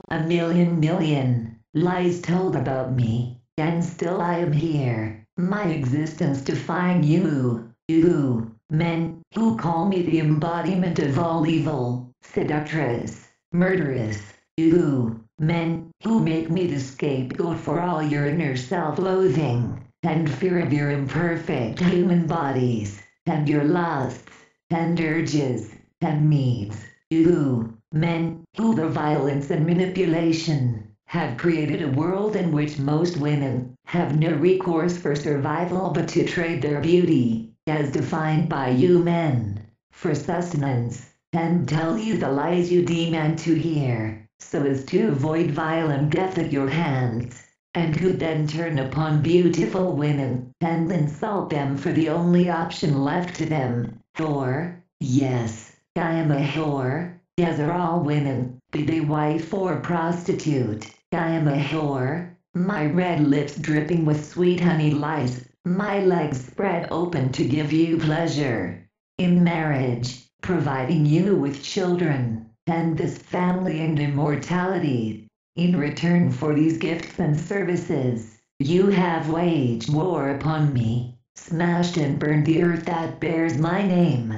A million lies told about me, and still I am here. My existence defying you, men who call me the embodiment of all evil, seductress, murderess, you, men who make me the scapegoat for all your inner self-loathing, and fear of your imperfect human bodies, and your lusts, and urges, and needs. You, men, who the violence and manipulation have created a world in which most women have no recourse for survival but to trade their beauty, as defined by you men, for sustenance, and tell you the lies you demand to hear, so as to avoid violent death at your hands, and who then turn upon beautiful women and insult them for the only option left to them, whore. Yes, I am a whore, as are all women, be they wife or prostitute. I am a whore, my red lips dripping with sweet honey lies, my legs spread open to give you pleasure. In marriage, providing you with children, and this family and immortality. In return for these gifts and services, you have waged war upon me, smashed and burned the earth that bears my name,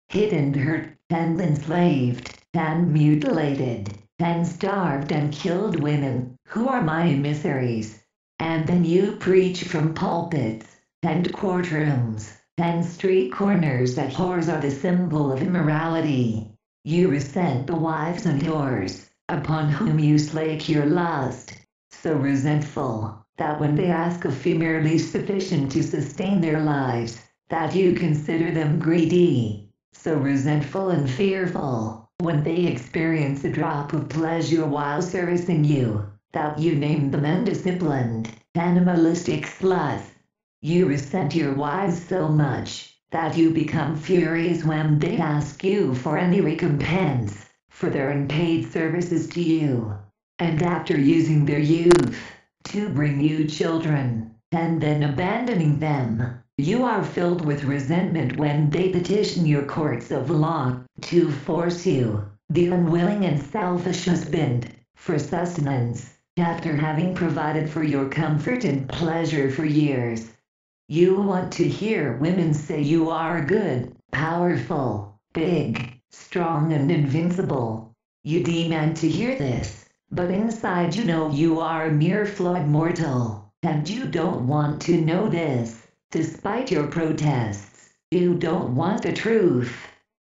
hid and hurt, and enslaved, and mutilated, and starved and killed women, who are my emissaries. And then you preach from pulpits, and courtrooms, and street corners that whores are the symbol of immorality. You resent the wives and whores, upon whom you slake your lust, so resentful, that when they ask a fee merely sufficient to sustain their lives, that you consider them greedy, so resentful and fearful, when they experience a drop of pleasure while servicing you, that you name them undisciplined, animalistic sluts. You resent your wives so much, that you become furious when they ask you for any recompense for their unpaid services to you, and after using their youth to bring you children, and then abandoning them, you are filled with resentment when they petition your courts of law to force you, the unwilling and selfish husband, for sustenance, after having provided for your comfort and pleasure for years. You want to hear women say you are good, powerful, big, strong and invincible. You demand to hear this, but inside you know you are a mere flawed mortal, and you don't want to know this. Despite your protests, you don't want the truth.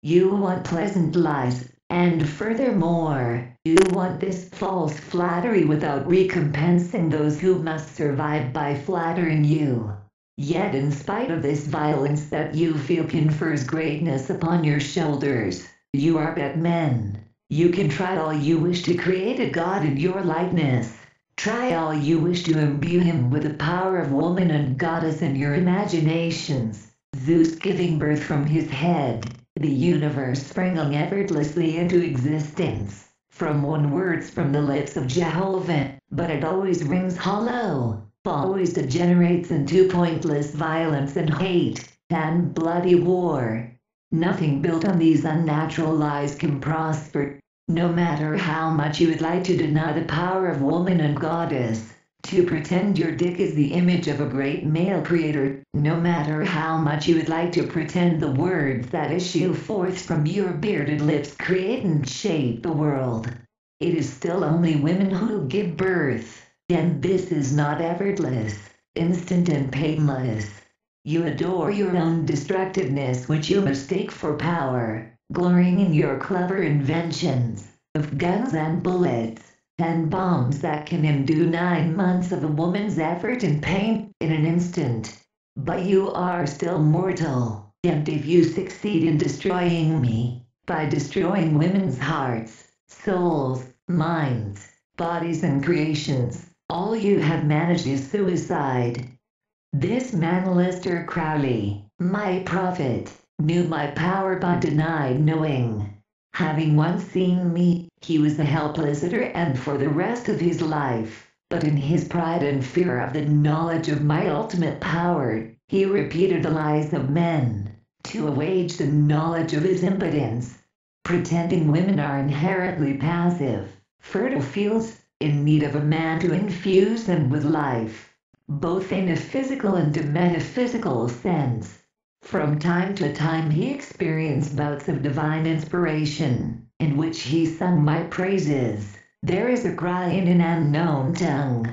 You want pleasant lies, and furthermore, you want this false flattery without recompensing those who must survive by flattering you. Yet in spite of this violence that you feel confers greatness upon your shoulders, you are but men. You can try all you wish to create a god in your likeness. Try all you wish to imbue him with the power of woman and goddess in your imaginations. Zeus giving birth from his head, the universe springing effortlessly into existence, from one words from the lips of Jehovah, but it always rings hollow. Always degenerates into pointless violence and hate, and bloody war. Nothing built on these unnatural lies can prosper, no matter how much you would like to deny the power of woman and goddess, to pretend your dick is the image of a great male creator, no matter how much you would like to pretend the words that issue forth from your bearded lips create and shape the world. It is still only women who give birth. And this is not effortless, instant and painless. You adore your own destructiveness which you mistake for power, glorying in your clever inventions of guns and bullets, and bombs that can undo 9 months of a woman's effort and pain in an instant. But you are still mortal, and if you succeed in destroying me, by destroying women's hearts, souls, minds, bodies and creations, all you have managed is suicide. This man Lister Crowley, my prophet, knew my power but denied knowing. Having once seen me, he was a helpless and for the rest of his life, but in his pride and fear of the knowledge of my ultimate power, he repeated the lies of men, to wage the knowledge of his impotence, pretending women are inherently passive, fertile fields, in need of a man to infuse them with life, both in a physical and a metaphysical sense. From time to time he experienced bouts of divine inspiration, in which he sung my praises. There is a cry in an unknown tongue.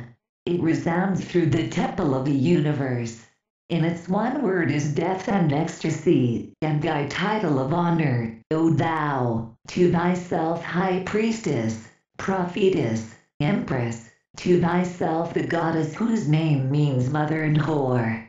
It resounds through the temple of the universe. In its one word is death and ecstasy, and thy title of honor, O thou, to thyself high priestess, prophetess, empress, to thyself the goddess whose name means mother and whore.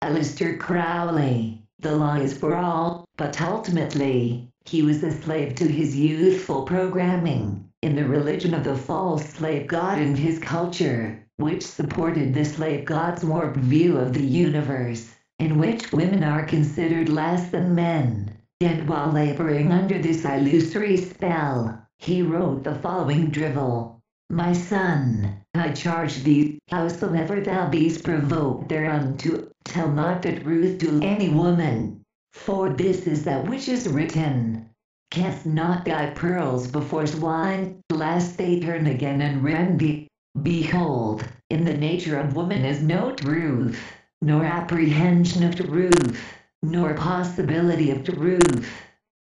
Aleister Crowley. The law is for all, but ultimately, he was a slave to his youthful programming, in the religion of the false slave god and his culture, which supported the slave god's warped view of the universe, in which women are considered less than men. And while laboring under this illusory spell, he wrote the following drivel. My son, I charge thee, howsoever thou beest provoked thereunto, tell not the truth to any woman. For this is that which is written. Cast not thy pearls before swine, lest they turn again and rend thee. Behold, in the nature of woman is no truth, nor apprehension of truth, nor possibility of truth.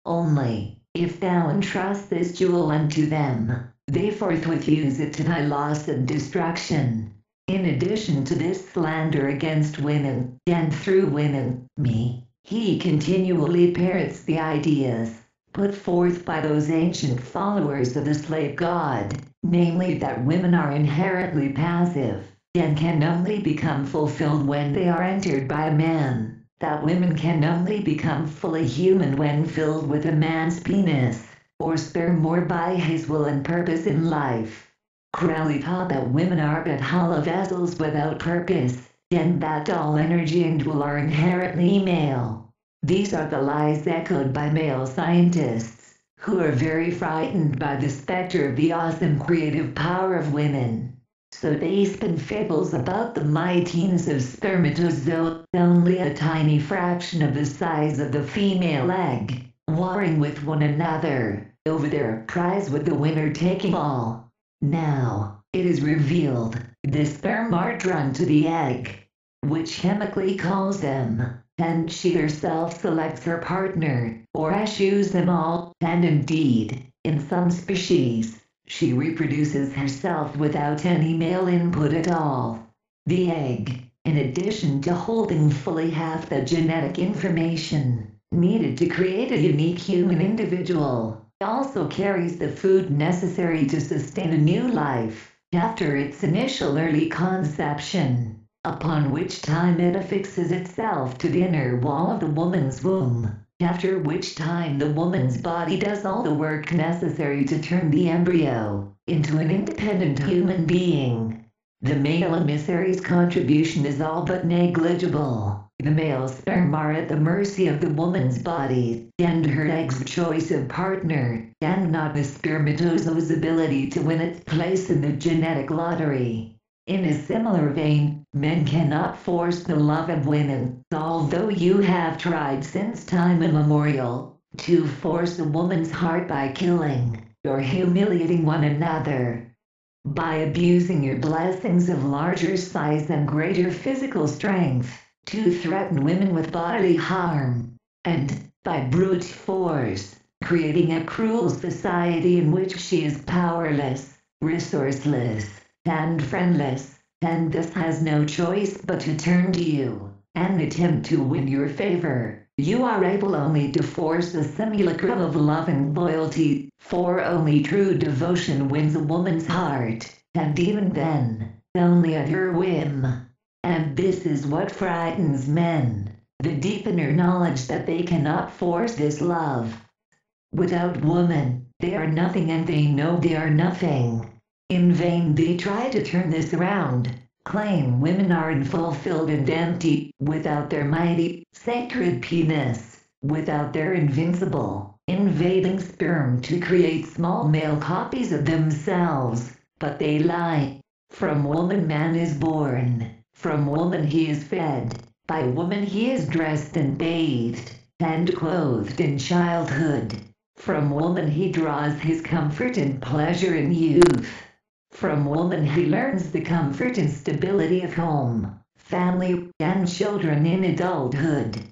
Only, if thou entrust this jewel unto them, they forthwith use it to thy loss and destruction. In addition to this slander against women, and through women, me, he continually parrots the ideas put forth by those ancient followers of the slave god, namely that women are inherently passive, and can only become fulfilled when they are entered by a man, that women can only become fully human when filled with a man's penis, or sperm more by his will and purpose in life. Crowley taught that women are but hollow vessels without purpose, and that all energy and will are inherently male. These are the lies echoed by male scientists, who are very frightened by the specter of the awesome creative power of women. So they spin fables about the mightiness of spermatozoa, only a tiny fraction of the size of the female egg, warring with one another over their prize, with the winner taking all. Now, it is revealed, the sperm are drawn to the egg, which chemically calls them, and she herself selects her partner, or eschews them all, and indeed, in some species, she reproduces herself without any male input at all. The egg, in addition to holding fully half the genetic information needed to create a unique human individual, also carries the food necessary to sustain a new life after its initial early conception, upon which time it affixes itself to the inner wall of the woman's womb, after which time the woman's body does all the work necessary to turn the embryo into an independent human being. The male emissary's contribution is all but negligible. The male sperm are at the mercy of the woman's body and her egg's choice of partner, and not the spermatozoa's ability to win its place in the genetic lottery. In a similar vein, men cannot force the love of women, although you have tried since time immemorial to force a woman's heart by killing or humiliating one another, by abusing your blessings of larger size and greater physical strength to threaten women with bodily harm, and, by brute force, creating a cruel society in which she is powerless, resourceless, and friendless, and thus has no choice but to turn to you, and attempt to win your favor. You are able only to force a simulacrum of love and loyalty, for only true devotion wins a woman's heart, and even then, only at her whim. And this is what frightens men, the deep inner knowledge that they cannot force this love. Without woman, they are nothing, and they know they are nothing. In vain they try to turn this around, claim women are unfulfilled and empty, without their mighty, sacred penis, without their invincible, invading sperm to create small male copies of themselves. But they lie. From woman man is born. From woman he is fed, by woman he is dressed and bathed, and clothed in childhood. From woman he draws his comfort and pleasure in youth. From woman he learns the comfort and stability of home, family, and children in adulthood.